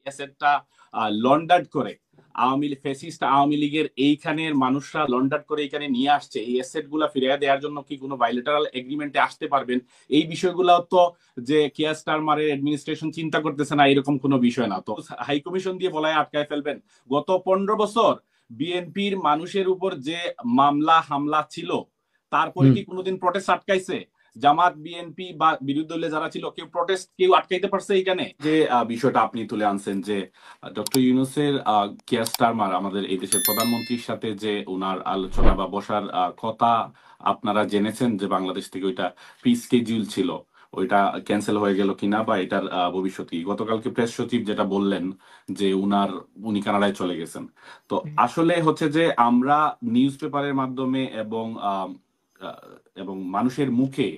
অ্যাসেটটা লন্ডার্ড করে ফ্যাসিস্ট আওয়ামী লীগের এইখানের মানুষরা লন্ডার্ড করে এখানে নিয়ে আসছে, এই অ্যাসেট গুলা ফিরিয়ে দেওয়ার জন্য কি কোনো বাইলেটারাল এগ্রিমেন্টে আসতে পারবেন? এই বিষয়গুলো তো যে কিয়ার স্টারমারের অ্যাডমিনিস্ট্রেশন চিন্তা করতেছে না এরকম কোনো বিষয় না। তো হাই কমিশন দিয়ে বলায় আটকায় ফেলবেন? গত 15 বছর বিএনপির মানুষের উপর যে মামলা হামলা ছিল, তারপরে কি কোনোদিন প্রটেস্ট আটকাইছে? জামাত বিএনপি বা বিরোধী দলে যারা ছিল কেউ প্রটেস্ট কেউ আটকাইতে পারছে? এখানে যে বিষয়টা আপনি তুলে আনছেন যে ডক্টর ইউনূসের কিয়ার স্টারমার আমাদের এই দেশের প্রধানমন্ত্রীর সাথে যে ওনার আলোচনা বা বসার কথা আপনারা জেনেছেন যে বাংলাদেশ থেকে ওইটা প্রি স্কেডিউল ছিল, ওইটা ক্যান্সেল হয়ে গেল কিনা বা এটার ভবিষ্যৎ কি? গতকালকে প্রেস সচিব যেটা বললেন যে উনি কানাডায় চলে গেছেন। তো আসলে হচ্ছে যে আমরা নিউজ পেপারের মাধ্যমে এবং মানুষের মুখে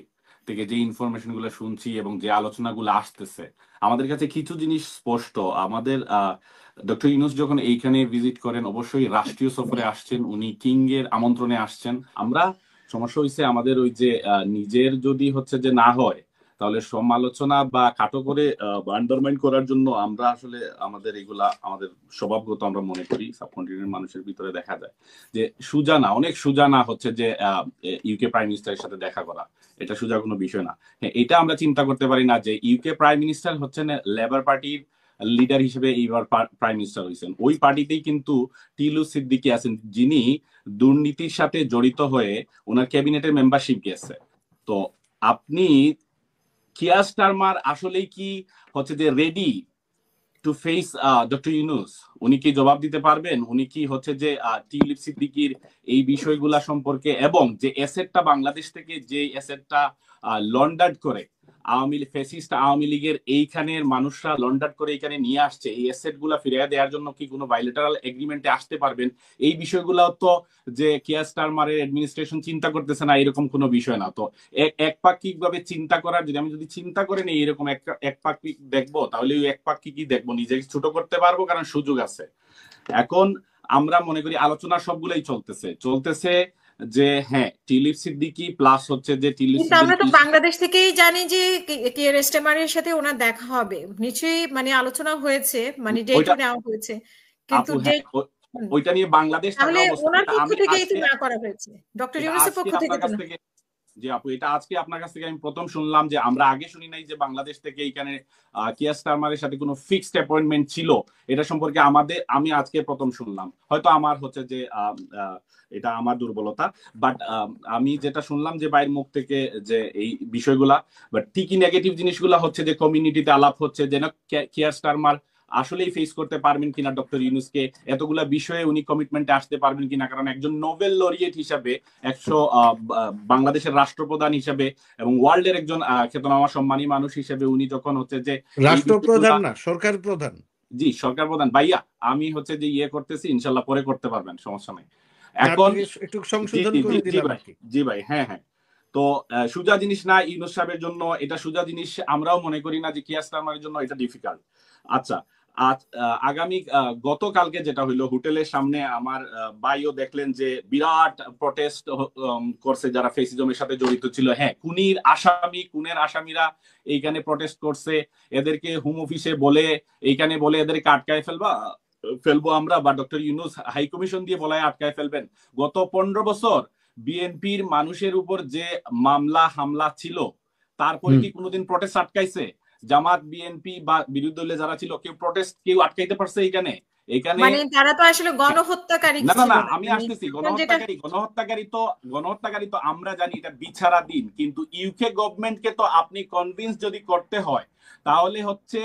থেকে যে ইনফরমেশন গুলো শুনছি এবং যে আলোচনাগুলো আসতেছে, আমাদের কাছে কিছু জিনিস স্পষ্ট। আমাদের ডক্টর ইউনূস যখন এইখানে ভিজিট করেন, অবশ্যই রাষ্ট্রীয় সফরে আসছেন, উনি কিং এর আমন্ত্রণে আসছেন। আমরা সমস্যা হয়েছে আমাদের ওই যে নিজের যদি হচ্ছে যে না হয়, তাহলে সমালোচনা বা খাটো করে আন্ডারমাইন করার জন্য আমরা আসলে আমাদের এগুলা আমাদের স্বভাবগত আমরা মনে করি সাবকন্টিনেন্টের মানুষের ভিতরে দেখা যায় যে সুজানা অনেক সুজানা হচ্ছে যে ইউকে প্রাইম মিনিস্টারের সাথে দেখা করা, এটা সোজা কোনো বিষয় না। হ্যাঁ, এটা আমরা চিন্তা করতে পারি না যে ইউকে প্রাইম মিনিস্টার হচ্ছেন লেবার পার্টির লিডার হিসেবে এইবার প্রাইম মিনিস্টার হয়েছেন। ওই পার্টিতেই কিন্তু টিলু সিদ্দিকী আছেন, যিনি দুর্নীতির সাথে জড়িত হয়ে ওনার ক্যাবিনেটের মেম্বারশিপ গেছে। তো আপনি কিয়ার স্টারমার আসলেই কি হচ্ছে যে ready to face doctor Yunus? উনি কি জবাব দিতে পারবেন? উনি কি হচ্ছে যে টিউলিপ সিদ্দিকীর এই বিষয়গুলা সম্পর্কে এবং যে অ্যাসেটটা বাংলাদেশ থেকে যে অ্যাসেটটা লন্ডার্ড করে ফ্যাসিস্ট আওয়ামী লীগের এইখানের মানুষরা লন্ডার্ড করে এখানে নিয়ে আসছে, এই অ্যাসেট গুলা ফিরিয়ে দেওয়ার জন্য কি কোনো বাইলেটারাল এগ্রিমেন্টে আসতে পারবেন? এই বিষয়গুলো তো যে কিয়ার স্টারমারের অ্যাডমিনিস্ট্রেশন চিন্তা করতেছে না এরকম কোনো বিষয় না। তো একপাক্ষিক ভাবে চিন্তা করার, যদি আমি চিন্তা করে নিই এরকম একপাক্ষিক দেখবো, তাহলে ওই একপাক্ষিকই দেখবো, নিজেকে ছোট করতে পারবো, কারণ সুযোগ আছে। এখন আমরা মনে করি আলোচনা সবগুলাই চলতেছে যে হ্যাঁ টিউলিপ সিদ্দিকী প্লাস হচ্ছে যে কিন্তু আমরা তো বাংলাদেশ থেকেই জানি যে কিয়ার স্টারমারের সাথে ওনার দেখা হবে, নিশ্চয়ই মানে আলোচনা হয়েছে, মানে ডেটও নেওয়া হয়েছে, কিন্তু ডেট ওইটা নিয়ে বাংলাদেশ থাকা তাহলে অবস্থা ওনার পক্ষ থেকেই তো না করা হয়েছে, ডক্টর ইউনূসের পক্ষ থেকে তো না। জি আপু, এটা আজকে আপনার কাছ থেকে আমি প্রথম শুনলাম যে আমরা আগে শুনি নাই যে বাংলাদেশ থেকে এখানে কিয়ার স্টারমারের সাথে কোনো ফিক্সড অ্যাপয়েন্টমেন্ট ছিল। এটা সম্পর্কে আমি আজকে প্রথম শুনলাম। হয়তো আমার হচ্ছে যে এটা আমার দুর্বলতা, বাট আমি যেটা শুনলাম যে বাইরের মুখ থেকে যে এই বিষয়গুলা, বাট ঠিকই নেগেটিভ জিনিসগুলা হচ্ছে যে কমিউনিটিতে আলাপ হচ্ছে যে না কিয়ার স্টারমার আসলেই ফেস করতে পারবেন কিনা ডক্টর ইউনূসকে, এতগুলা বিষয়ে উনি কমিটমেন্টে আসতে পারবেন কিনা। কারণ একজন নোবেল লরিয়েট হিসাবে, বাংলাদেশের রাষ্ট্রপ্রধান হিসাবে এবং ওয়ার্ল্ডের একজন খ্যাতনামা সম্মানী মানুষ হিসেবে উনি যখন হচ্ছে যে রাষ্ট্রপ্রধান না সরকার প্রধান, জি সরকার প্রধান, ভাইয়া আমি হচ্ছে যে করতেছি, ইনশাল্লাহ পরে করতে পারবেন, সমস্যা নেই। এখন একটু সংশোধন করে দিলাম। জি ভাই, হ্যাঁ হ্যাঁ। তো সোজা জিনিস না ইউনূস সাহেবের জন্য এটা সোজা জিনিস, আমরাও মনে করি না যে কিয়ার স্টারমারের জন্য এটা ডিফিকাল্ট। আচ্ছা, আগামী গতকালকে যেটা হইলো, হোটেলের সামনে আমার ভাইও দেখলেন যে বিরাট প্রটেস্ট করছে যারা ফেসিজমের সাথে জড়িত ছিল। হ্যাঁ, খুনের আসামিরা এইখানে প্রটেস্ট করছে, এদেরকে হোম অফিসে বলে এইখানে বলে এদেরকে আটকায় ফেলবো আমরা, বা ডক্টর ইউনূস হাই কমিশন দিয়ে বলায় আটকায় ফেলবেন। গত 15 বছর বিএনপির মানুষের উপর যে মামলা হামলা ছিল, তারপরে কি কোনোদিন প্রটেস্ট আটকাইছে? জামাত বিএনপি বা বিরোধী দলে যারা ছিল কেউ আটকাইতে পারছে? এখানে মানে তারা তো আসলে গণহত্যাকারী না ছিল না, না। আমি আসতেছি। গণহত্যাকারী তো আমরা জানি এটা বিচারাধীন, কিন্তু ইউকে গভর্নমেন্টকে তো আপনি কনভিন্স যদি করতে হয়, তাহলে হচ্ছে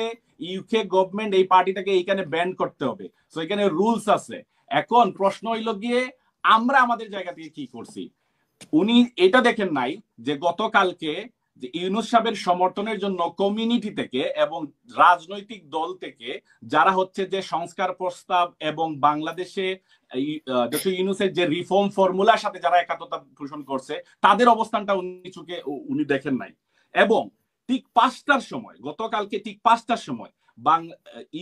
ইউকে গভর্নমেন্ট এই পার্টিটাকে এইখানে ব্যান করতে হবে। সো এখানে রুলস আছে। এখন প্রশ্ন হইল গিয়ে আমরা আমাদের জায়গা থেকে কি করছি। উনি এটা দেখেন নাই যে গতকালকে যে ইউনূস সাহেবের সমর্থনের জন্য কমিউনিটি থেকে এবং রাজনৈতিক দল থেকে যারা হচ্ছে যে সংস্কার প্রস্তাব এবং বাংলাদেশে ডক্টর ইউনূসের যে রিফর্ম ফর্মুলার সাথে যারা একাত্মতা পোষণ করছে, তাদের অবস্থানটা উনি দেখেন নাই। এবং ঠিক 5টার সময়, গতকালকে ঠিক 5টার সময়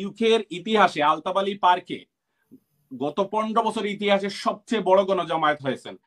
ইউকের ইতিহাসে আলতাবালি পার্কে গত 15 বছর ইতিহাসে সবচেয়ে বড় গণজমায়েত হয়েছেন।